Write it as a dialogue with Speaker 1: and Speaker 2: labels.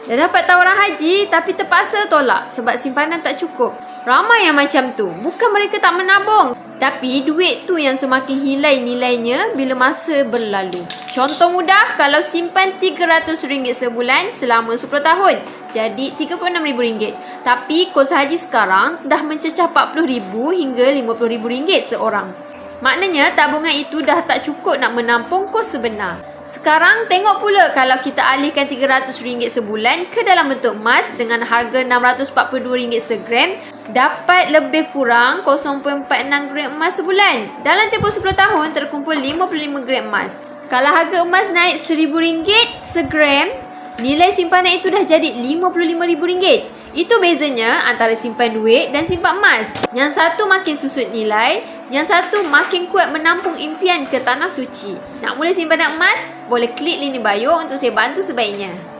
Speaker 1: Dah dapat tawaran haji tapi terpaksa tolak sebab simpanan tak cukup. Ramai yang macam tu. Bukan mereka tak menabung, tapi duit tu yang semakin hilai nilainya bila masa berlalu. Contoh mudah, kalau simpan RM300 sebulan selama 10 tahun, jadi RM36,000. Tapi kos haji sekarang dah mencecah RM40,000 hingga RM50,000 seorang. Maknanya tabungan itu dah tak cukup nak menampung kos sebenar. Sekarang tengok pula kalau kita alihkan RM300 sebulan ke dalam bentuk emas dengan harga RM642 segram, dapat lebih kurang 0.46 gram emas sebulan. Dalam tempoh 10 tahun terkumpul 55 gram emas. Kalau harga emas naik RM1,000 segram, nilai simpanan itu dah jadi RM55,000. Itu bezanya antara simpan duit dan simpan emas. Yang satu makin susut nilai, yang satu makin kuat menampung impian ke tanah suci. Nak mula simpanan emas? Boleh klik link di bio untuk saya bantu sebaiknya.